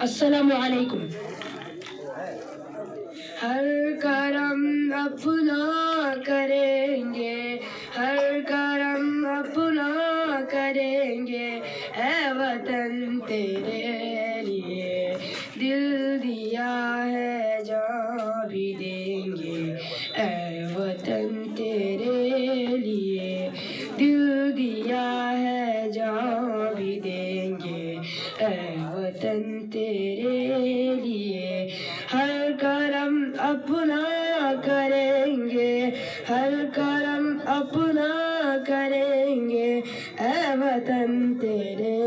अस्सलामु अलैकुम। हर करम अपना करेंगे, हर करम अपना करेंगे, है वतन तेरे लिए दिल दिया है जान भी देंगे, है वतन तेरे लिए दिल दिया है जान भी देंगे, है वतन तेरे लिए हर करम अपना करेंगे, हर करम अपना करेंगे, ऐ वतन तेरे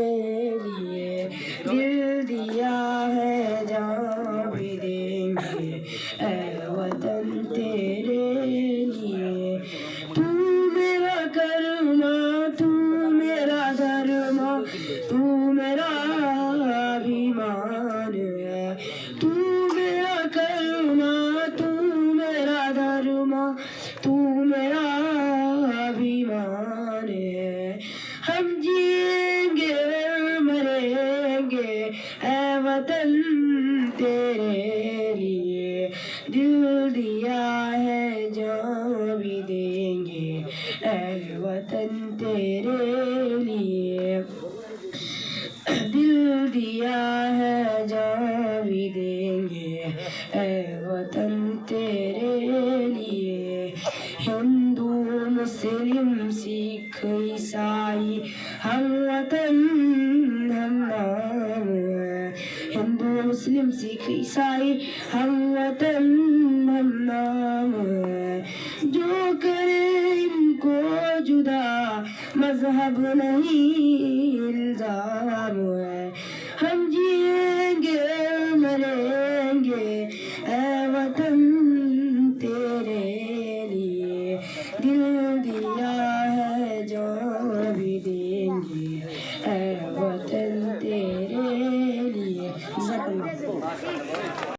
लिए दिल दिया है जान भी देंगे, ऐ वतन तेरे लिए तू मेरा करमा, तू मेरा धर्मा, तू मेरा अभिमान है, तू मेरा करुणा, तू मेरा धर्मा, तू मेरा अभिमान है। हम जिएंगे मरेंगे ऐ वतन तेरे लिए दिल दिया है जान भी देंगे, ऐ वतन तेरे लिए दिल दिया है जान भी देंगे, ऐ वतन तेरे लिए हिंदू मुस्लिम सिख ईसाई हम वतन हम नाम है, हिंदू मुस्लिम सिख ईसाई हम वतन हम नाम है, जो करे इनको जुदा मजहब नहीं इल्जाम है, हम जिएंगे मरेंगे ऐ वतन तेरे लिए दिल दिया है जो